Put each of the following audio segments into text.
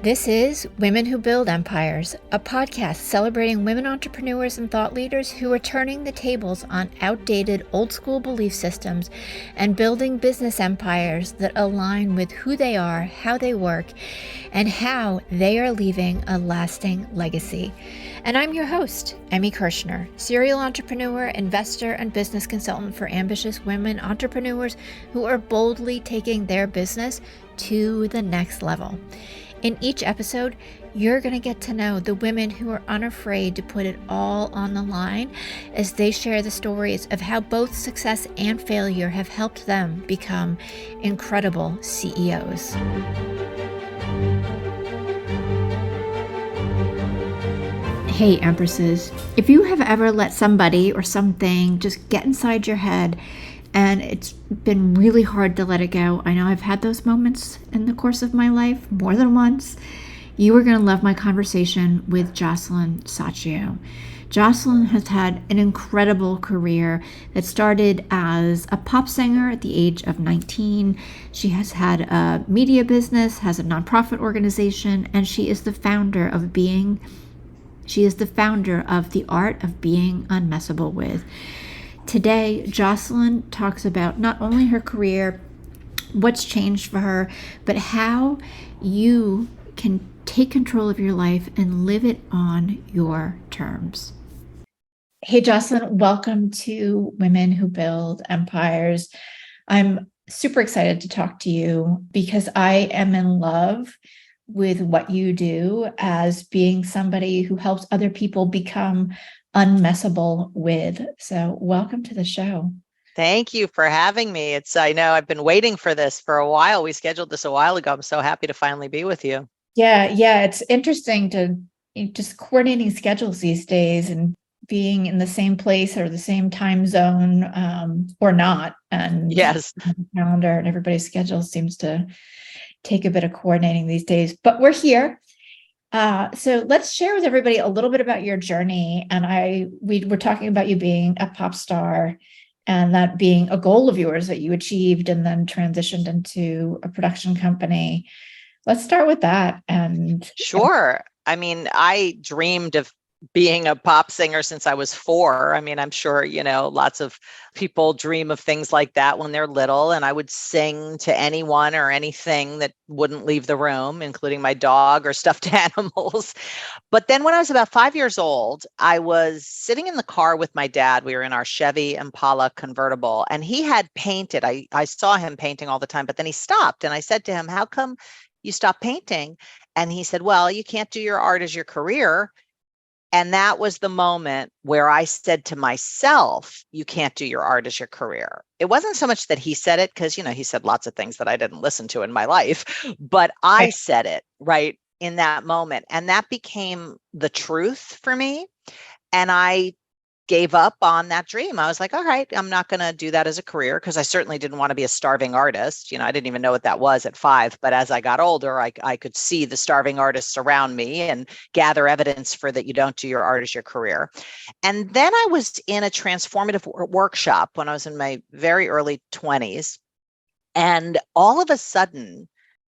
This is Women Who Build Empires, a podcast celebrating women entrepreneurs and thought leaders who are turning the tables on outdated old school belief systems and building business empires that align with who they are, how they work, and how they are leaving a lasting legacy. And I'm your host, Emmy Kirshner, serial entrepreneur, investor, and business consultant for ambitious women entrepreneurs who are boldly taking their business to the next level. In each episode, you're going to get to know the women who are unafraid to put it all on the line as they share the stories of how both success and failure have helped them become incredible CEOs. Hey, Empresses, if you have ever let somebody or something just get inside your head and it's been really hard to let it go. I know I've had those moments in the course of my life more than once. You are going to love my conversation with Josselyne Sacchio. Josselyne has had an incredible career that started as a pop singer at the age of 19. She has had a media business, has a nonprofit organization, and she is the founder of the art of being unmessable with. Today, Josselyne talks about not only her career, what's changed for her, but how you can take control of your life and live it on your terms. Hey, Josselyne, welcome to Women Who Build Empires. I'm super excited to talk to you because I am in love with what you do as being somebody who helps other people become unmessable with. So welcome to the show. Thank you for having me. I know I've been waiting for this for a while. We scheduled this a while ago. I'm so happy to finally be with you. Yeah. It's interesting to just coordinating schedules these days and being in the same place or the same time zone or not. And yes, the calendar and everybody's schedule seems to take a bit of coordinating these days, but we're here. So let's share with everybody a little bit about your journey. And we were talking about you being a pop star and that being a goal of yours that you achieved and then transitioned into a production company. Let's start with that. And sure. I mean, I dreamed of being a pop singer since I was 4. I mean, I'm sure, lots of people dream of things like that when they're little. And I would sing to anyone or anything that wouldn't leave the room, including my dog or stuffed animals. But then when I was about 5 years old, I was sitting in the car with my dad. We were in our Chevy Impala convertible, and he had painted. I saw him painting all the time, but then he stopped. And I said to him, "How come you stopped painting?" And he said, "Well, you can't do your art as your career." And that was the moment where I said to myself, you can't do your art as your career. It wasn't so much that he said it, because, he said lots of things that I didn't listen to in my life, but I said it right in that moment. And that became the truth for me. And I gave up on that dream. I was like, all right, I'm not going to do that as a career, because I certainly didn't want to be a starving artist. I didn't even know what that was at 5. But as I got older, I could see the starving artists around me and gather evidence for that you don't do your art as your career. And then I was in a transformative workshop when I was in my very early 20s. And all of a sudden,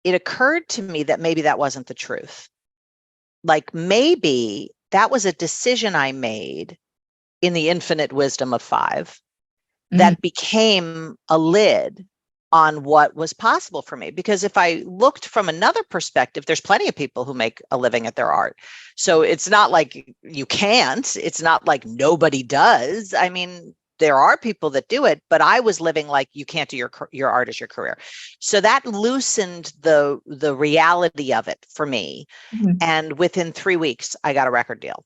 it occurred to me that maybe that wasn't the truth. Like maybe that was a decision I made in the infinite wisdom of 5 that became a lid on what was possible for me. Because if I looked from another perspective, there's plenty of people who make a living at their art. So it's not like you can't, it's not like nobody does. I mean, there are people that do it, but I was living like you can't do your art as your career. So that loosened the reality of it for me. And within 3 weeks, I got a record deal.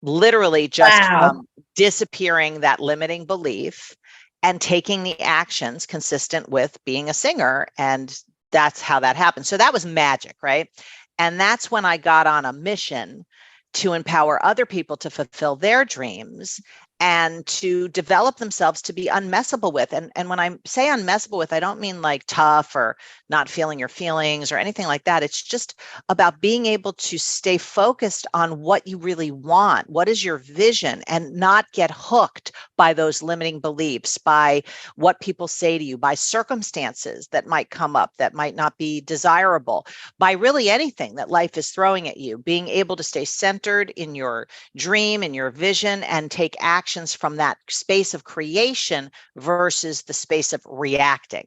Literally just from disappearing that limiting belief and taking the actions consistent with being a singer. And that's how that happened. So that was magic, right? And that's when I got on a mission to empower other people to fulfill their dreams. and to develop themselves to be unmessable with. And when I say unmessable with, I don't mean like tough or not feeling your feelings or anything like that. It's just about being able to stay focused on what you really want. What is your vision, and not get hooked by those limiting beliefs, by what people say to you, by circumstances that might come up that might not be desirable, by really anything that life is throwing at you. Being able to stay centered in your dream and your vision and take actions from that space of creation versus the space of reacting.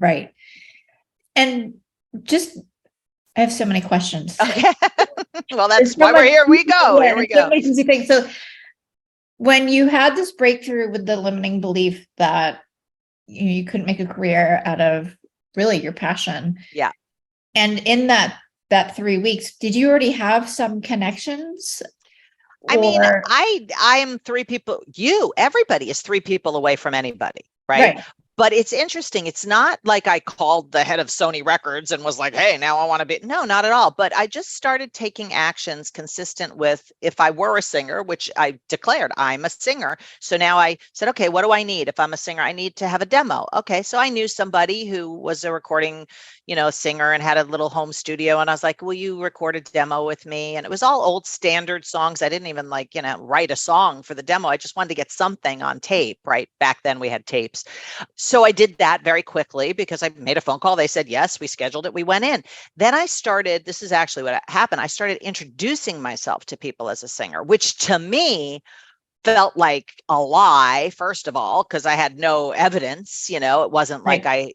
Right. And just, I have so many questions. Okay. Well, that's why we're here. We go. Here we go. So many things. So when you had this breakthrough with the limiting belief that you couldn't make a career out of really your passion. Yeah. And in that 3 weeks, did you already have some connections? I mean, I am 3 people. Everybody is 3 people away from anybody, right? But it's interesting. It's not like I called the head of Sony Records and was like, hey, now I want to be. No, not at all. But I just started taking actions consistent with, if I were a singer, which I declared I'm a singer. So now I said, okay, what do I need? If I'm a singer, I need to have a demo. Okay. So I knew somebody who was a recording, singer and had a little home studio. And I was like, will you record a demo with me? And it was all old standard songs. I didn't even write a song for the demo. I just wanted to get something on tape, right? Back then we had tapes. So I did that very quickly because I made a phone call. They said, yes, we scheduled it. We went in. Then I started, this is actually what happened. I started introducing myself to people as a singer, which to me felt like a lie, first of all, because I had no evidence, it wasn't like I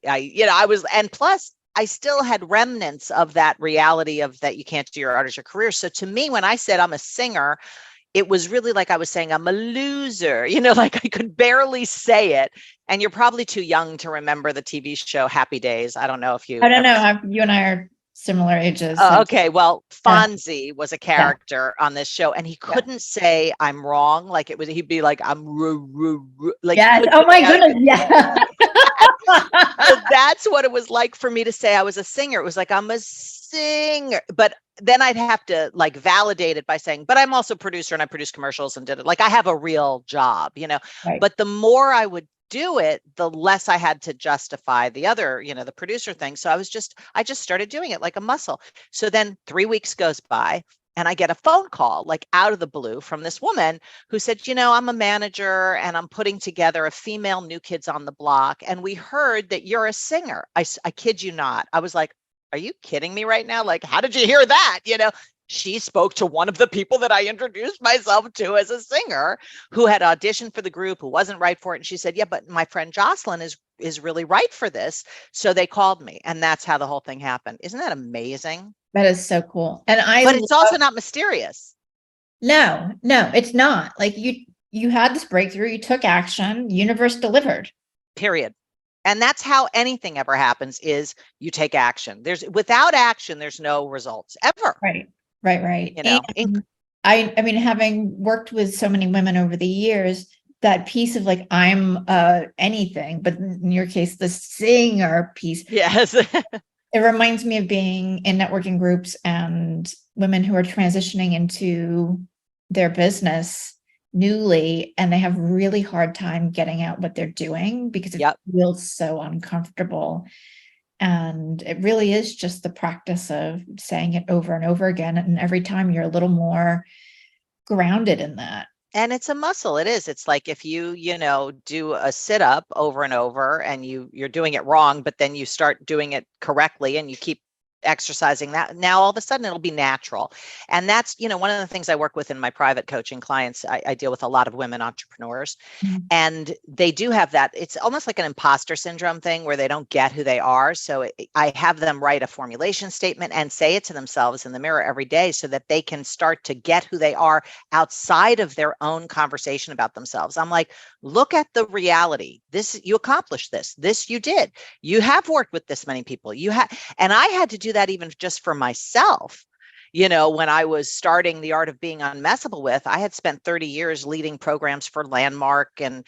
was, and plus I still had remnants of that reality of that you can't do your art as your career. So to me, when I said I'm a singer, it was really like I was saying I'm a loser, like I could barely say it. And you're probably too young to remember the TV show Happy Days. I don't know if you. I don't know. You and I are similar ages. Oh, okay. Well, Fonzie was a character on this show, and he couldn't say I'm wrong. Like he'd be like, I'm like, yes. Oh my goodness. Yeah. So that's what it was like for me to say I was a singer. It was like, I'm a singer, but then I'd have to validate it by saying, but I'm also a producer and I produce commercials and did it. Like I have a real job, but the more I would do it, the less I had to justify the other, the producer thing. So I just started doing it like a muscle. So then 3 weeks goes by and I get a phone call out of the blue from this woman who said, I'm a manager and I'm putting together a female New Kids on the Block. And we heard that you're a singer. I kid you not. I was like, are you kidding me right now? Like, how did you hear that? She spoke to one of the people that I introduced myself to as a singer who had auditioned for the group, who wasn't right for it. And she said, yeah, but my friend Josselyne is really right for this. So they called me, and that's how the whole thing happened. Isn't that amazing? That is so cool. But it's also not mysterious. No, it's not. Like you had this breakthrough, you took action, universe delivered. Period. And that's how anything ever happens, is you take action. Without action, there's no results ever. Right. I mean, having worked with so many women over the years, that piece of I'm anything, but in your case, the singer piece. Yes. It reminds me of being in networking groups and women who are transitioning into their business newly, and they have really hard time getting out what they're doing because it feels so uncomfortable. And it really is just the practice of saying it over and over again. And every time you're a little more grounded in that. And it's a muscle. It is. It's like if you, do a sit up over and over and you're doing it wrong, but then you start doing it correctly and you keep exercising that, now all of a sudden it'll be natural. And that's, one of the things I work with in my private coaching clients. I deal with a lot of women entrepreneurs, and they do have that. It's almost like an imposter syndrome thing where they don't get who they are. So I have them write a formulation statement and say it to themselves in the mirror every day so that they can start to get who they are outside of their own conversation about themselves. I'm like, look at the reality. You accomplished this you did. You have worked with this many people. And I had to do that even just for myself. When I was starting the art of being unmessable with, I had spent 30 years leading programs for Landmark and,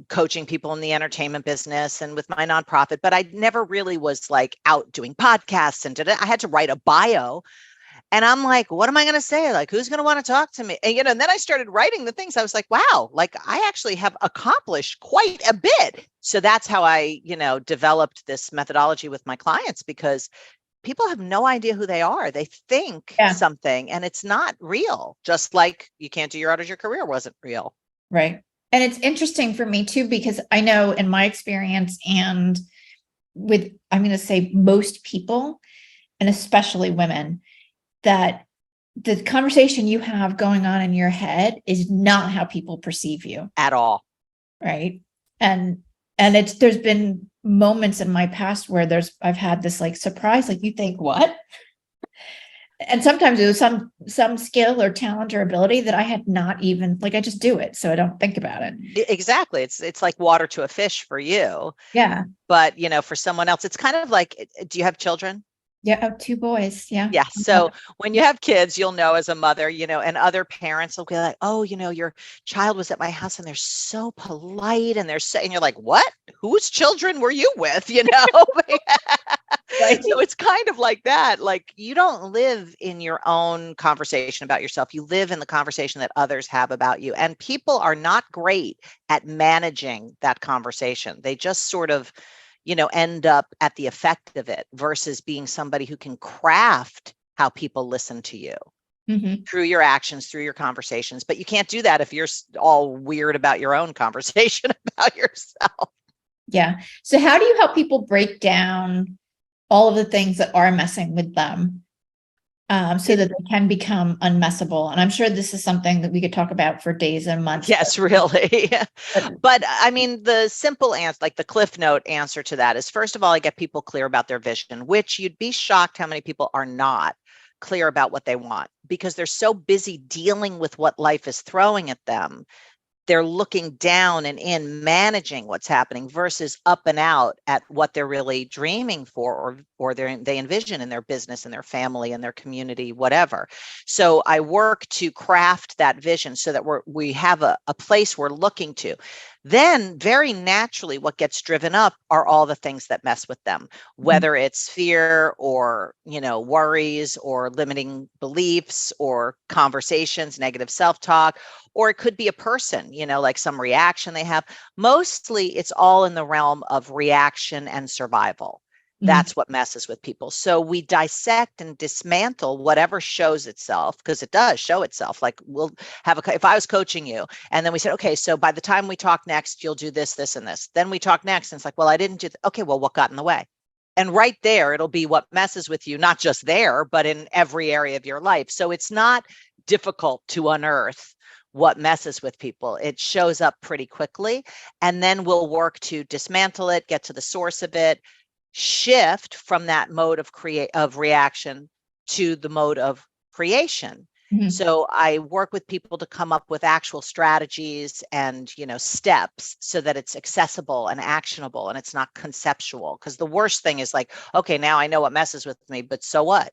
coaching people in the entertainment business and with my nonprofit, but I never really was out doing podcasts and I had to write a bio. And I'm like, what am I going to say? Like, who's going to want to talk to me? And, and then I started writing the things. I was like, wow, like I actually have accomplished quite a bit. So that's how I, developed this methodology with my clients, because people have no idea who they are. They think something and it's not real. Just like you can't do your art as your career wasn't real. Right. And it's interesting for me too, because I know in my experience and with, I'm going to say most people, and especially women, that the conversation you have going on in your head is not how people perceive you at all. Right. And there's been moments in my past where I've had this like surprise, like you think what? And sometimes it was some skill or talent or ability that I had not even, like, I just do it. So I don't think about it. Exactly. It's like water to a fish for you. Yeah. But, for someone else, it's kind of like, do you have children? Yeah. Oh, 2 boys. Yeah. Yeah. So when you have kids, you'll know as a mother, and other parents will be like, oh, your child was at my house and they're so polite and and you're like, what? Whose children were you with? Right. So it's kind of like that. Like, you don't live in your own conversation about yourself. You live in the conversation that others have about you. And people are not great at managing that conversation. They just sort of, end up at the effect of it, versus being somebody who can craft how people listen to you through your actions, through your conversations. But you can't do that if you're all weird about your own conversation about yourself. Yeah. So how do you help people break down all of the things that are messing with them, so that they can become unmessable? And I'm sure this is something that we could talk about for days and months. Yes, really. But I mean, the simple answer, like the Cliff Note answer to that, is, first of all, I get people clear about their vision, which you'd be shocked how many people are not clear about what they want, because they're so busy dealing with what life is throwing at them. They're looking down and in, managing what's happening, versus up and out at what they're really dreaming for, or they envision in their business and their family and their community, whatever. So I work to craft that vision so that we have a place we're looking to. Then very naturally, what gets driven up are all the things that mess with them, whether it's fear or, worries or limiting beliefs or conversations, negative self-talk, or it could be a person, like some reaction they have. Mostly it's all in the realm of reaction and survival. That's what messes with people. So we dissect and dismantle whatever shows itself, because it does show itself. Like, we'll have if I was coaching you and then we said, okay, so by the time we talk next, you'll do this, this, and this. Then we talk next and it's like, well, I didn't do okay, well, what got in the way? And right there, it'll be what messes with you, not just there, but in every area of your life. So it's not difficult to unearth what messes with people. It shows up pretty quickly. And then we'll work to dismantle it, get to the source of it, shift from that mode of reaction to the mode of creation. So I work with people to come up with actual strategies and, steps, so that it's accessible and actionable and it's not conceptual. Because the worst thing is like, okay, now I know what messes with me, but so what?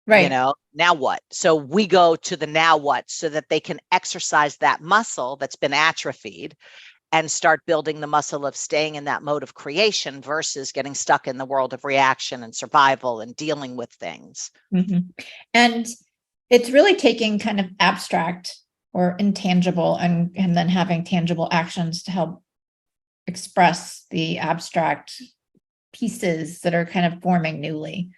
Right. Now what? So we go to the now what, so that they can exercise that muscle that's been atrophied and start building the muscle of staying in that mode of creation, versus getting stuck in the world of reaction and survival and dealing with things. And it's really taking kind of abstract or intangible and then having tangible actions to help express the abstract pieces that are kind of forming newly.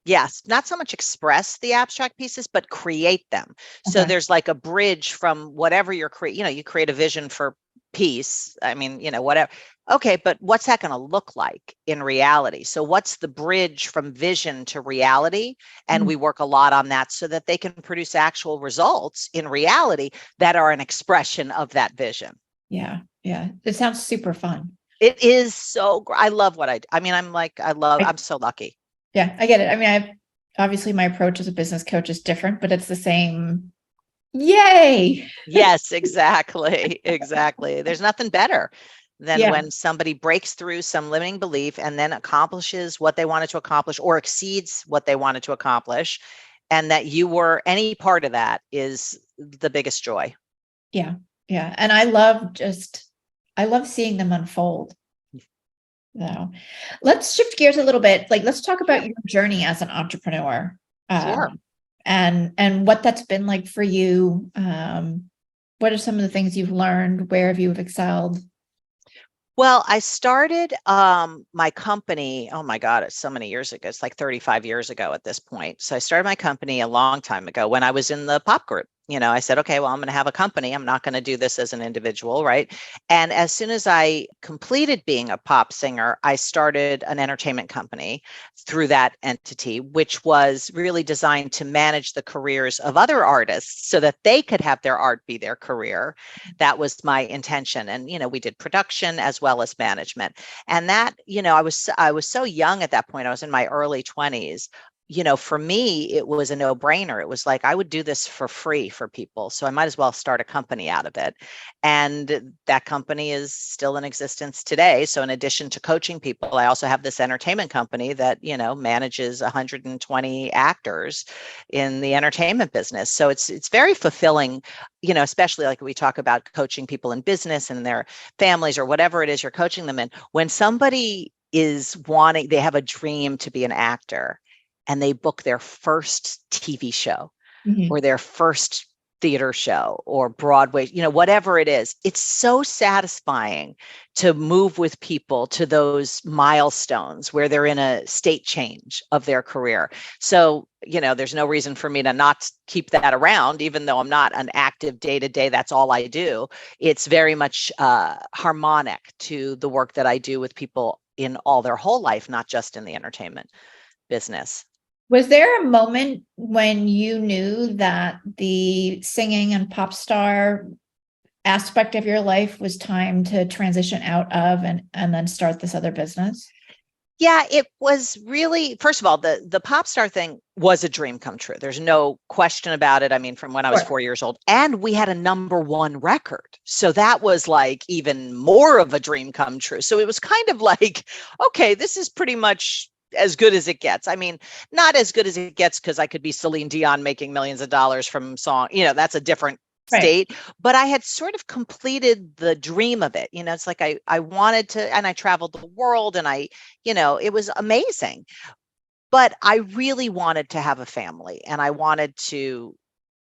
Yes, not so much express the abstract pieces, but create them. Okay. So there's like a bridge from whatever you're creating. You create a vision for peace. I mean, whatever. Okay, but what's that going to look like in reality? So what's the bridge from vision to reality? And we work a lot on that so that they can produce actual results in reality that are an expression of that vision. Yeah. Yeah. It sounds super fun. It is so, I love what I do. I mean, I'm so lucky. Yeah, I get it. I mean, obviously my approach as a business coach is different, but it's the same. Yay. Yes, exactly. Exactly. There's nothing better than when somebody breaks through some limiting belief and then accomplishes what they wanted to accomplish, or exceeds what they wanted to accomplish. And that you were any part of that is the biggest joy. Yeah. Yeah. And I love seeing them unfold. So let's shift gears a little bit. Like, let's talk about your journey as an entrepreneur. Sure. and what that's been like for you. What are some of the things you've learned? Where have you excelled? Well, I started my company. Oh my God, it's so many years ago. It's like 35 years ago at this point. So I started my company a long time ago when I was in the pop group. I said, okay, well, I'm going to have a company. I'm not going to do this as an individual, right? And as soon as I completed being a pop singer, I started an entertainment company through that entity, which was really designed to manage the careers of other artists so that they could have their art be their career. That was my intention. And, we did production as well as management. And that, I was so young at that point. I was in my early 20s. For me, it was a no-brainer. It was like I would do this for free for people. So I might as well start a company out of it. And that company is still in existence today. So in addition to coaching people, I also have this entertainment company that, manages 120 actors in the entertainment business. So it's very fulfilling, especially like we talk about coaching people in business and their families or whatever it is you're coaching them in. When somebody they have a dream to be an actor and they book their first TV show Mm-hmm. or their first theater show or Broadway, whatever it is, it's so satisfying to move with people to those milestones where they're in a state change of their career. So, there's no reason for me to not keep that around, even though I'm not an active day-to-day, that's all I do. It's very much harmonic to the work that I do with people in all their whole life, not just in the entertainment business. Was there a moment when you knew that the singing and pop star aspect of your life was time to transition out of and then start this other business? Yeah, it was really, first of all, the pop star thing was a dream come true. There's no question about it. I mean, from when I was 4 years old, and we had a #1 record. So that was like even more of a dream come true. So it was kind of like, okay, this is pretty much as good as it gets. I mean, not as good as it gets because I could be Celine Dion making millions of dollars from song, that's a different state, but I had sort of completed the dream of it. It's like I wanted to, and I traveled the world and it was amazing, but I really wanted to have a family and I wanted to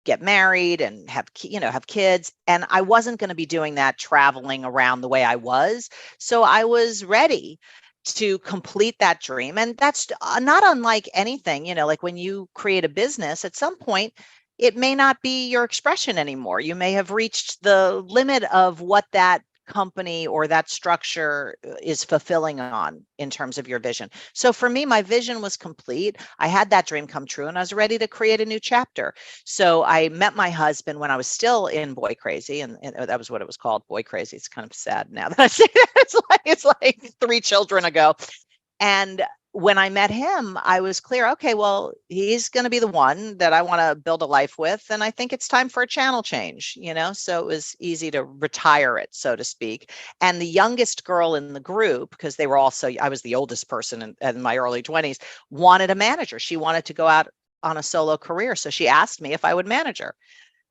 get married and have kids. And I wasn't going to be doing that traveling around the way I was. So I was ready to complete that dream. And that's not unlike anything, like when you create a business, at some point, it may not be your expression anymore. You may have reached the limit of what that company or that structure is fulfilling on in terms of your vision. So for me, my vision was complete. I had that dream come true and I was ready to create a new chapter. So I met my husband when I was still in Boy Crazy, and that was what it was called, Boy Crazy. It's kind of sad now that I say that. It's like 3 children ago. And when I met him, I was clear, okay, well, he's going to be the one that I want to build a life with. And I think it's time for a channel change, so it was easy to retire it, so to speak. And the youngest girl in the group, because I was the oldest person in my early 20s, wanted a manager. She wanted to go out on a solo career. So she asked me if I would manage her.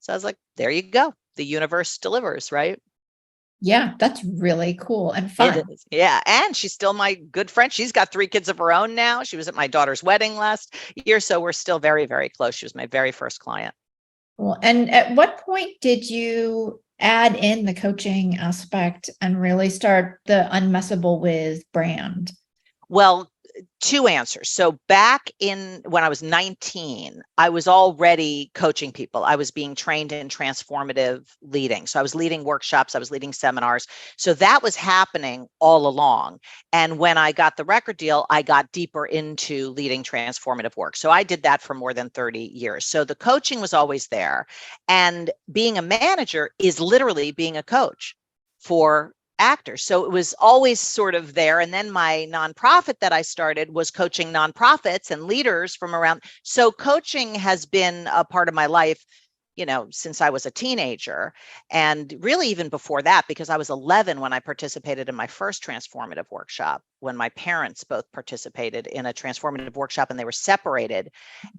So I was like, there you go. The universe delivers, right? Yeah, that's really cool and fun. It is. Yeah. And she's still my good friend. She's got 3 kids of her own now. She was at my daughter's wedding last year. So we're still very, very close. She was my very first client. Cool. And at what point did you add in the coaching aspect and really start the Unmessable with brand? Well, 2 answers. So back when I was 19, I was already coaching people. I was being trained in transformative leading. So I was leading workshops, I was leading seminars. So that was happening all along. And when I got the record deal, I got deeper into leading transformative work. So I did that for more than 30 years. So the coaching was always there. And being a manager is literally being a coach for actors. So it was always sort of there. And then my nonprofit that I started was coaching nonprofits and leaders from around. So coaching has been a part of my life, since I was a teenager. And really even before that, because I was 11 when I participated in my first transformative workshop, when my parents both participated in a transformative workshop and they were separated.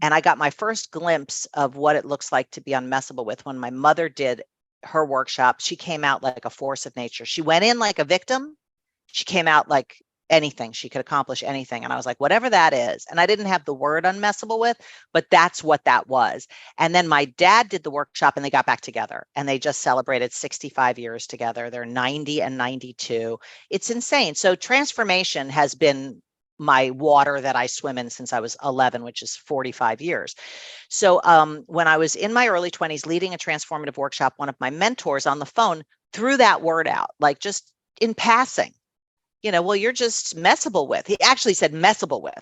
And I got my first glimpse of what it looks like to be unmessable with when my mother did her workshop. She came out like a force of nature. She went in like a victim. She came out like anything. She could accomplish anything. And I was like, whatever that is. And I didn't have the word unmessable with, but that's what that was. And then my dad did the workshop and they got back together and they just celebrated 65 years together. They're 90 and 92. It's insane. So transformation has been my water that I swim in since I was 11, which is 45 years. So when I was in my early 20s leading a transformative workshop, one of my mentors on the phone threw that word out, like just in passing, well, you're just messable with. He actually said messable with.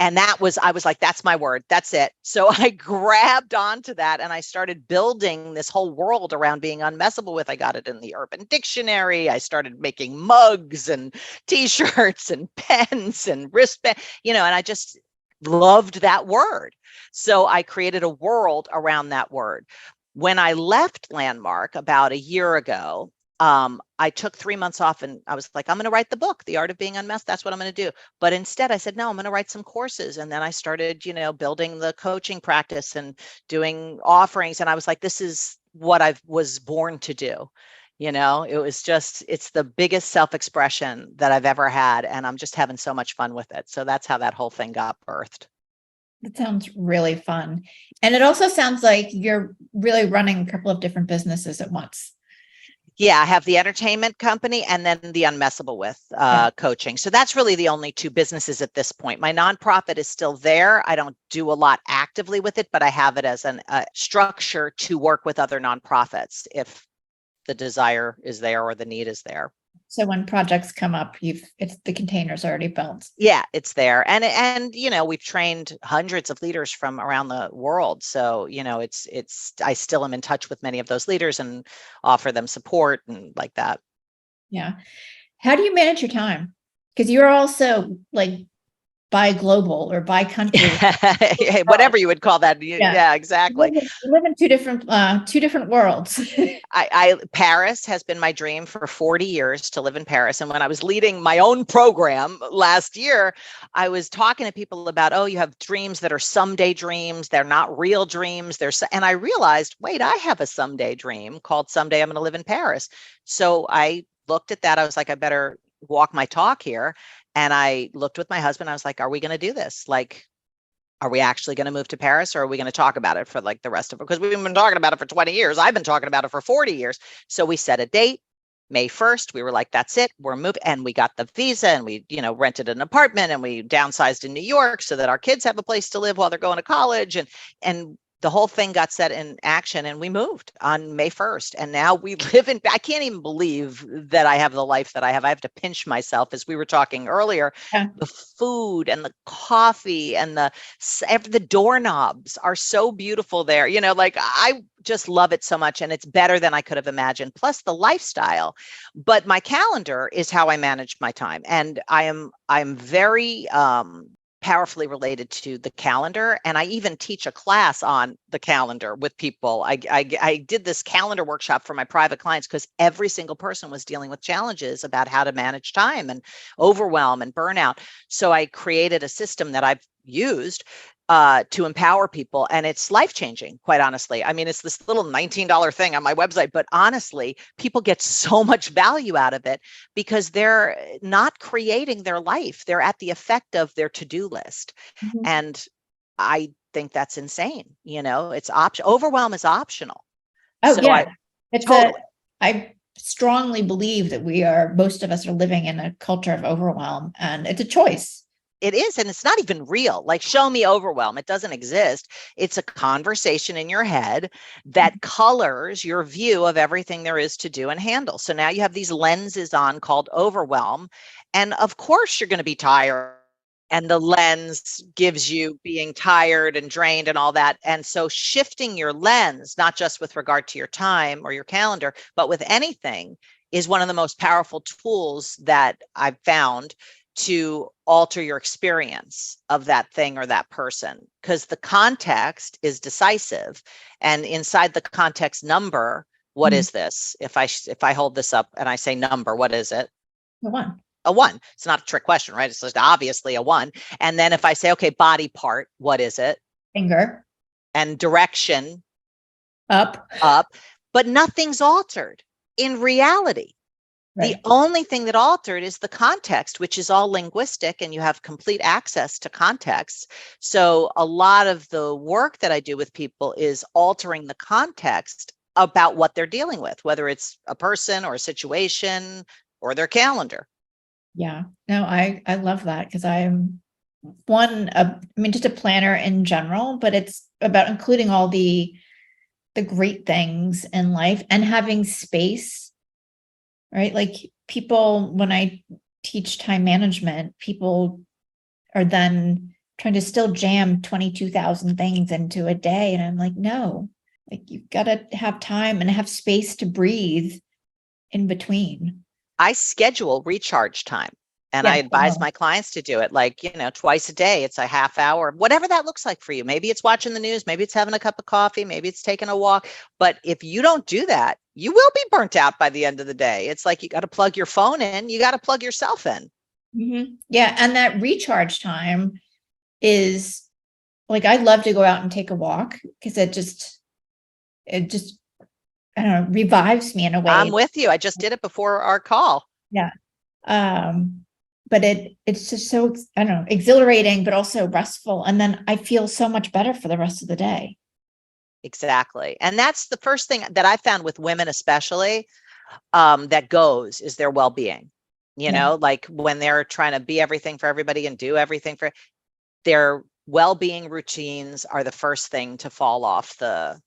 And I was like, that's my word. That's it. So I grabbed onto that and I started building this whole world around being unmessable with. I got it in the Urban Dictionary. I started making mugs and t-shirts and pens and wristbands, and I just loved that word. So I created a world around that word. When I left Landmark about a year ago, I took 3 months off and I was like, I'm going to write the book, The Art of Being Unmessed. That's what I'm going to do. But instead I said, no, I'm going to write some courses. And then I started, building the coaching practice and doing offerings. And I was like, this is what I was born to do. It was just, it's the biggest self-expression that I've ever had. And I'm just having so much fun with it. So that's how that whole thing got birthed. That sounds really fun. And it also sounds like you're really running a couple of different businesses at once. Yeah, I have the entertainment company and then the Unmessable with coaching. So that's really the only two businesses at this point. My nonprofit is still there. I don't do a lot actively with it, but I have it as a structure to work with other nonprofits if the desire is there or the need is there. So when projects come up, the container's already built. Yeah, it's there. And we've trained hundreds of leaders from around the world. So, I still am in touch with many of those leaders and offer them support and like that. Yeah. How do you manage your time? Because you're also like by global or by country. Whatever you would call that. Yeah, exactly. You live in two different worlds. Paris has been my dream for 40 years to live in Paris. And when I was leading my own program last year, I was talking to people about, you have dreams that are someday dreams. They're not real dreams. And I realized, wait, I have a someday dream called someday I'm going to live in Paris. So I looked at that. I was like, I better walk my talk here. And I looked with my husband. I was like, are we going to do this? Like, are we actually going to move to Paris or are we going to talk about it for like the rest of it? Because we've been talking about it for 20 years. I've been talking about it for 40 years. So we set a date, May 1st. We were like, that's it. We're moving. And we got the visa and we, rented an apartment and we downsized in New York so that our kids have a place to live while they're going to college. And the whole thing got set in action and we moved on May 1st. And now we live in, I can't even believe that I have the life that I have. I have to pinch myself as we were talking earlier. Yeah. The food and the coffee and the doorknobs are so beautiful there. I just love it so much and it's better than I could have imagined. Plus the lifestyle, but my calendar is how I manage my time. And I'm very, powerfully related to the calendar. And I even teach a class on the calendar with people. I did this calendar workshop for my private clients because every single person was dealing with challenges about how to manage time and overwhelm and burnout. So I created a system that I've used to empower people. And it's life-changing, quite honestly. I mean, it's this little $19 thing on my website, but honestly, people get so much value out of it because they're not creating their life. They're at the effect of their to-do list. Mm-hmm. And I think that's insane. It's overwhelm is optional. Oh, so yeah. I strongly believe that most of us are living in a culture of overwhelm and it's a choice. It is. And it's not even real. Like, show me overwhelm. It doesn't exist. It's a conversation in your head that colors your view of everything there is to do and handle. So now you have these lenses on called overwhelm. And of course, you're going to be tired. And the lens gives you being tired and drained and all that. And so shifting your lens, not just with regard to your time or your calendar, but with anything, is one of the most powerful tools that I've found to alter your experience of that thing or that person, because the context is decisive. And inside the context number, what is this? If I hold this up and I say number, what is it? A 1. A 1. It's not a trick question, right? It's just obviously a 1. And then if I say, okay, body part, what is it? Finger. And direction. Up. But nothing's altered in reality. The only thing that altered is the context, which is all linguistic, and you have complete access to context. So a lot of the work that I do with people is altering the context about what they're dealing with, whether it's a person or a situation or their calendar. Yeah, no, I love that, because I'm just a planner in general, but it's about including all the great things in life and having space, right? Like, people, when I teach time management, people are then trying to still jam 22,000 things into a day. And I'm like, no, like, you've got to have time and have space to breathe in between. I schedule recharge time. And I advise my clients to do it like, twice a day. It's a half hour, whatever that looks like for you. Maybe it's watching the news. Maybe it's having a cup of coffee. Maybe it's taking a walk. But if you don't do that, you will be burnt out by the end of the day. It's like you got to plug your phone in. You got to plug yourself in. Mm-hmm. Yeah. And that recharge time is like, I love to go out and take a walk, because it just, I don't know, revives me in a way. I'm with you. I just did it before our call. Yeah. But it's just so, I don't know, exhilarating, but also restful. And then I feel so much better for the rest of the day. Exactly. And that's the first thing that I found with women, especially, that goes is their well-being. Like when they're trying to be everything for everybody and do everything for their well-being, routines are the first thing to fall off the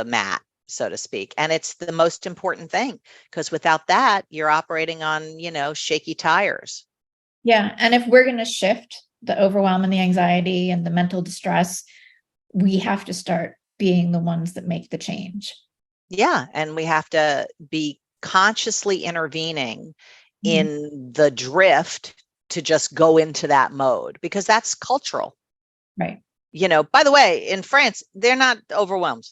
mat, so to speak. And it's the most important thing, because without that, you're operating on, shaky tires. Yeah. And if we're going to shift the overwhelm and the anxiety and the mental distress, we have to start being the ones that make the change. Yeah. And we have to be consciously intervening in the drift to just go into that mode, because that's cultural. Right. By the way, in France, they're not overwhelmed.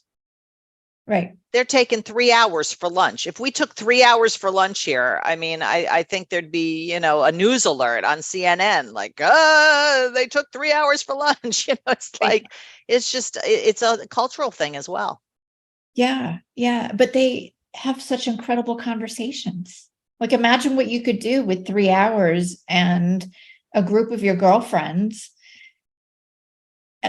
Right. They're taking 3 hours for lunch. If we took 3 hours for lunch here, I think there'd be, a news alert on CNN, like, they took 3 hours for lunch. It's like, it's a cultural thing as well. Yeah. Yeah. But they have such incredible conversations. Like, imagine what you could do with 3 hours and a group of your girlfriends.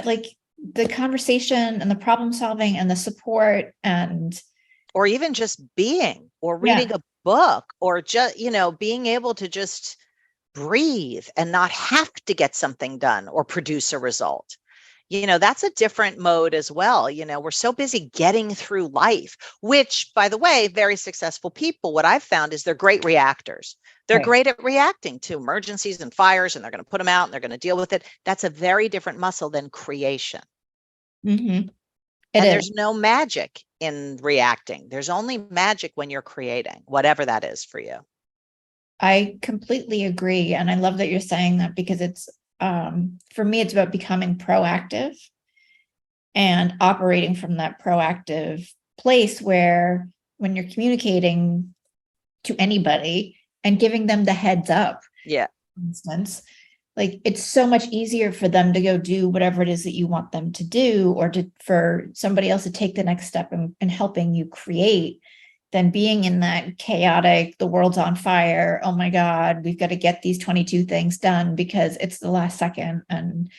Like, the conversation and the problem solving and the support, or even just being, or reading a book, or just, being able to just breathe and not have to get something done or produce a result. That's a different mode as well. We're so busy getting through life, which, by the way, very successful people, what I've found is they're great reactors. They're great at reacting to emergencies and fires, and they're going to put them out and they're going to deal with it. That's a very different muscle than creation. Mm-hmm. There's no magic in reacting. There's only magic when you're creating, whatever that is for you. I completely agree. And I love that you're saying that, because it's, for me, it's about becoming proactive and operating from that proactive place, where when you're communicating to anybody and giving them the heads up, for instance, like, it's so much easier for them to go do whatever it is that you want them to do, or for somebody else to take the next step in helping you create, than being in that chaotic, the world's on fire, oh my God, we've got to get these 22 things done because it's the last second. And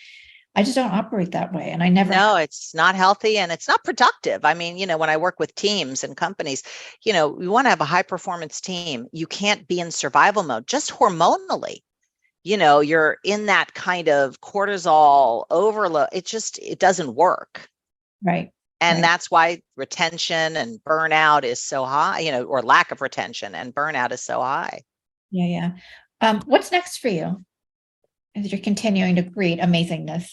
I just don't operate that way. And I never. No, it's not healthy and it's not productive. When I work with teams and companies, we want to have a high performance team. You can't be in survival mode just hormonally. You're in that kind of cortisol overload. It doesn't work. Right. And that's why retention and burnout is so high, or lack of retention and burnout is so high. Yeah. What's next for you as you're continuing to create amazingness?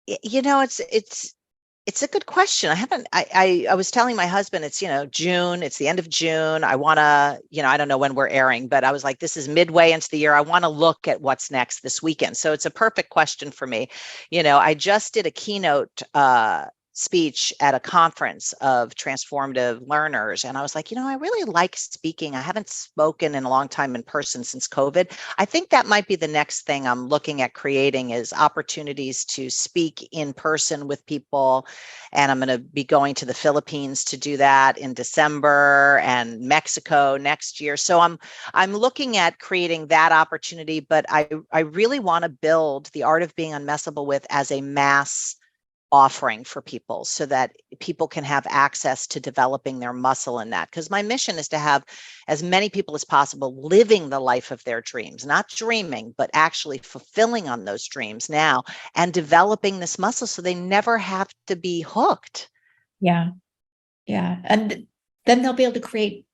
It's a good question. I was telling my husband, it's, June, it's the end of June. I want to, I don't know when we're airing, but I was like, this is midway into the year. I want to look at what's next this weekend. So it's a perfect question for me. I just did a keynote speech at a conference of transformative learners. And I was like, I really like speaking. I haven't spoken in a long time in person since COVID. I think that might be the next thing I'm looking at creating is opportunities to speak in person with people. And I'm going to be going to the Philippines to do that in December and Mexico next year. So I'm looking at creating that opportunity, but I really want to build the art of being unmessable with as a mass offering for people so that people can have access to developing their muscle in that. Because my mission is to have as many people as possible living the life of their dreams, not dreaming, but actually fulfilling on those dreams now and developing this muscle so they never have to be hooked. Yeah. Yeah. And then they'll be able to create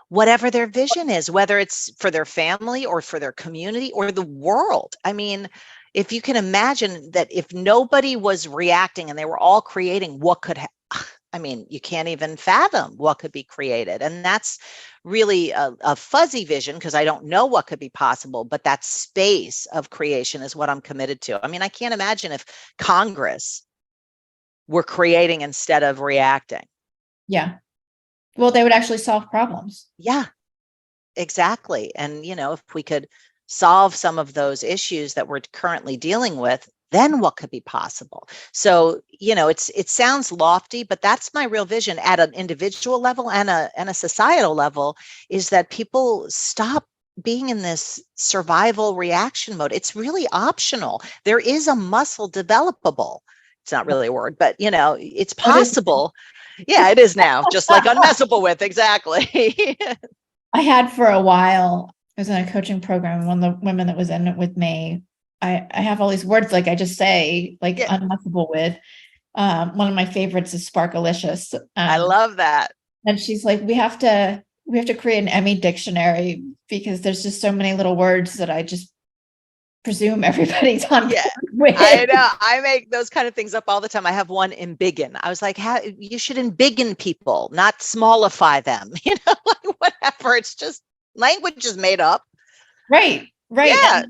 whatever their vision is, whether it's for their family or for their community or the world. I mean, if you can imagine that if nobody was reacting and they were all creating, what could you can't even fathom what could be created. And that's really a fuzzy vision because I don't know what could be possible, but that space of creation is what I'm committed to. I mean, I can't imagine if Congress were creating instead of reacting. Yeah. Well, they would actually solve problems. Yeah, exactly. And, if we could solve some of those issues that we're currently dealing with, then what could be possible? So, it sounds lofty, but that's my real vision at an individual level and a societal level, is that people stop being in this survival reaction mode. It's really optional. There is a muscle developable. It's not really a word, but it's possible. Yeah, it is now, just like unmessable with. Exactly. I had for a while, I was in a coaching program. One of the women that was in it with me, I have all these words like I just say, like unmessable with. One of my favorites is Sparkalicious. I love that. And she's like, we have to create an Emmy dictionary because there's just so many little words that I just presume everybody's on with. I know. I make those kind of things up all the time. I have one embiggen. I was like, you should embiggen people, not smallify them. Like whatever. It's just language is made up. Right. Yeah.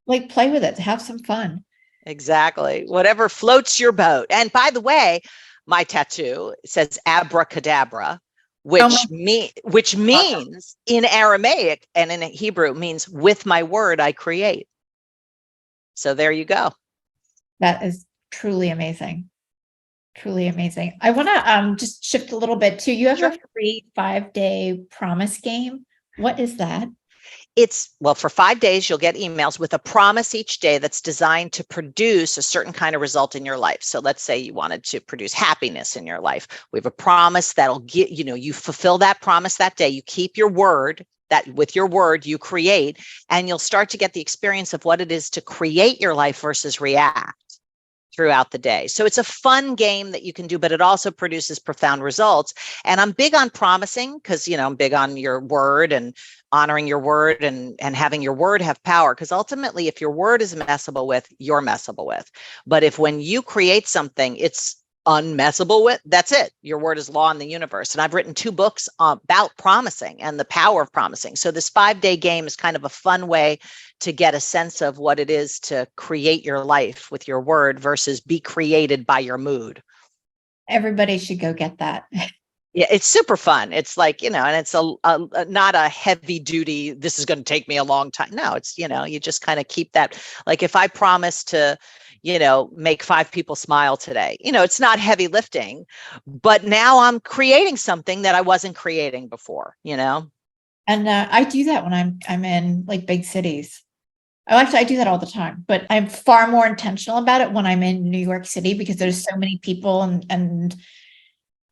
Like play with it, have some fun. Exactly. Whatever floats your boat. And by the way, my tattoo says abracadabra, which means in Aramaic and in Hebrew means with my word I create. So there you go. That is truly amazing. Truly amazing. I want to just shift a little bit too. You have a free 5-day promise game. What is that? For 5 days, you'll get emails with a promise each day that's designed to produce a certain kind of result in your life. So let's say you wanted to produce happiness in your life. We have a promise that'll get, you fulfill that promise that day. You keep your word. That with your word you create, and you'll start to get the experience of what it is to create your life versus react throughout the day. So it's a fun game that you can do, but it also produces profound results. And I'm big on promising because, I'm big on your word and honoring your word and having your word have power. Because ultimately, if your word is messable with, you're messable with. But if when you create something, it's unmessable with, that's it. Your word is law in the universe. And I've written 2 books about promising and the power of promising. So this 5-day game is kind of a fun way to get a sense of what it is to create your life with your word versus be created by your mood. Everybody should go get that. Yeah, it's super fun. It's like, and it's not a heavy duty, this is going to take me a long time. No, it's, you just kind of keep that. Like if I promise to, make 5 people smile today, it's not heavy lifting, but now I'm creating something that I wasn't creating before, And I do that when I'm in like big cities. I do that all the time, but I'm far more intentional about it when I'm in New York City because there's so many people and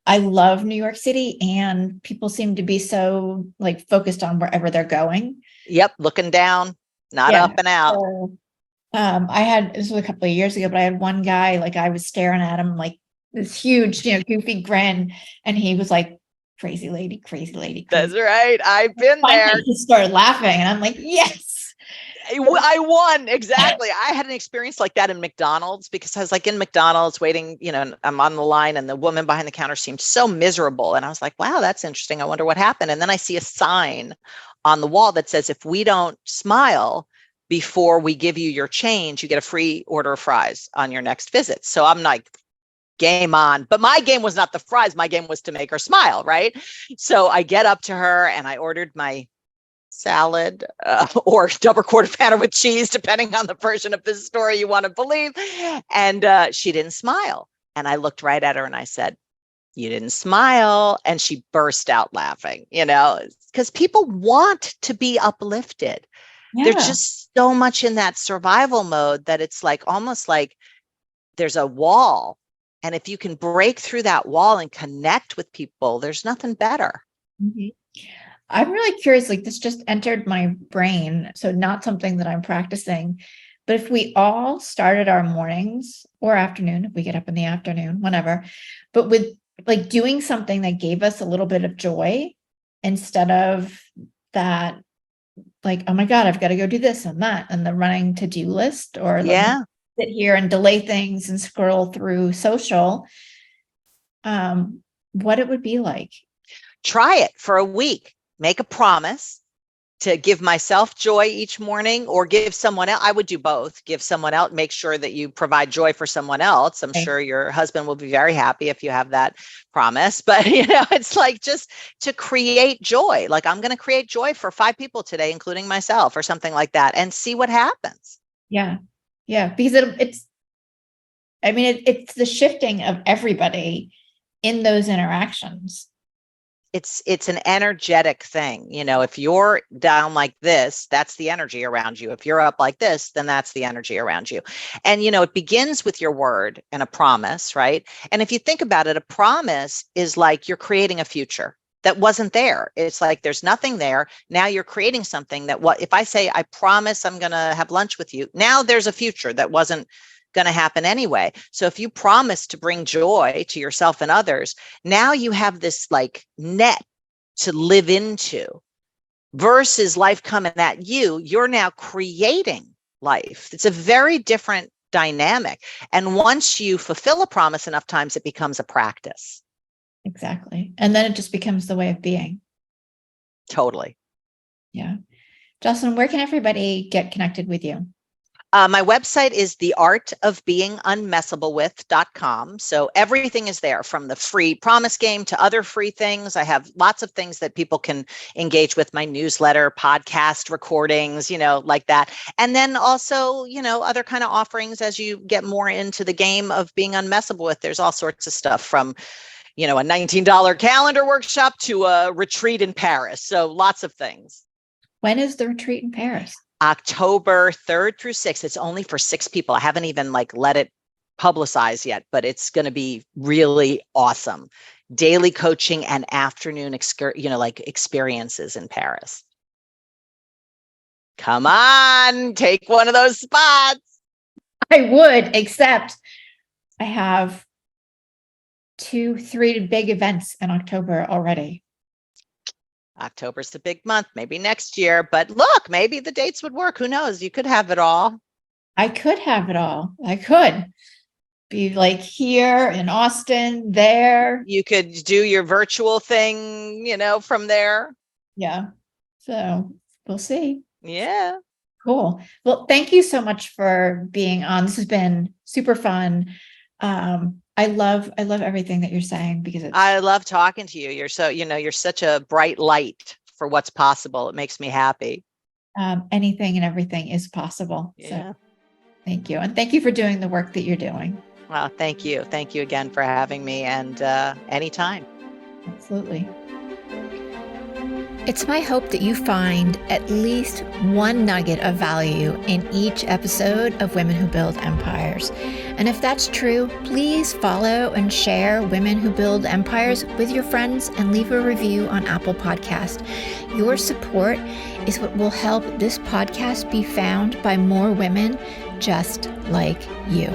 I love New York City and people seem to be so like focused on wherever they're going. Yep. Looking down, not up and out. So, this was a couple of years ago, but I had one guy, like I was staring at him like this huge, goofy grin. And he was like, crazy lady, crazy lady. Crazy. That's right. I've been there. He started laughing and I'm like, yes. I won. Exactly. I had an experience like that in McDonald's because I was like in McDonald's waiting, I'm on the line and the woman behind the counter seemed so miserable. And I was like, wow, that's interesting. I wonder what happened. And then I see a sign on the wall that says, if we don't smile before we give you your change, you get a free order of fries on your next visit. So I'm like, game on. But my game was not the fries. My game was to make her smile, right? So I get up to her and I ordered my salad or double quarter pounder with cheese, depending on the version of the story you want to believe. And she didn't smile. And I looked right at her and I said, you didn't smile. And she burst out laughing, because people want to be uplifted. Yeah. They're just so much in that survival mode that it's like almost like there's a wall. And if you can break through that wall and connect with people, there's nothing better. Mm-hmm. I'm really curious, like this just entered my brain. So not something that I'm practicing, but if we all started our mornings or afternoon, if we get up in the afternoon, whenever, but with like doing something that gave us a little bit of joy instead of that, like, oh my God, I've got to go do this and that, and the running to-do list, or like sit here and delay things and scroll through social, what it would be like. Try it for a week. Make a promise to give myself joy each morning or give someone else. I would do both. Give someone else, make sure that you provide joy for someone else. I'm sure your husband will be very happy if you have that promise, but it's like just to create joy. Like I'm going to create joy for 5 people today, including myself or something like that, and see what happens. Yeah. Yeah. Because it's the shifting of everybody in those interactions. It's an energetic thing. If you're down like this, that's the energy around you. If you're up like this, then that's the energy around you. And, it begins with your word and a promise, right? And if you think about it, a promise is like you're creating a future that wasn't there. It's like there's nothing there. Now you're creating something that if I say, I promise I'm going to have lunch with you, now there's a future that wasn't going to happen anyway. So if you promise to bring joy to yourself and others, now you have this like net to live into versus life coming at you. You're now creating life. It's a very different dynamic. And once you fulfill a promise enough times, it becomes a practice. Exactly. And then it just becomes the way of being. Totally. Yeah. Josselyne, where can everybody get connected with you? My website is theartofbeingunmessablewith.com. So everything is there, from the free promise game to other free things. I have lots of things that people can engage with: my newsletter, podcast recordings, like that. And then also, other kind of offerings as you get more into the game of being unmessable with. There's all sorts of stuff from, a $19 calendar workshop to a retreat in Paris. So lots of things. When is the retreat in Paris? October 3rd through 6th. It's only for 6 people. I haven't even let it publicize yet, but it's going to be really awesome. Daily coaching and afternoon, experiences in Paris. Come on, take one of those spots. I would, except I have 2-3 big events in October already. October's the big month, maybe next year, but look, maybe the dates would work. Who knows? You could have it all. I could have it all. I could be like here in Austin, there. You could do your virtual thing, from there. Yeah. So we'll see. Yeah. Cool. Well, thank you so much for being on. This has been super fun. I love everything that you're saying, because I love talking to you. You're so, you're such a bright light for what's possible. It makes me happy. Anything and everything is possible. Yeah. So thank you. And thank you for doing the work that you're doing. Well, thank you. Thank you again for having me, and anytime. Absolutely. It's my hope that you find at least one nugget of value in each episode of Women Who Build Empires. And if that's true, please follow and share Women Who Build Empires with your friends and leave a review on Apple Podcast. Your support is what will help this podcast be found by more women just like you.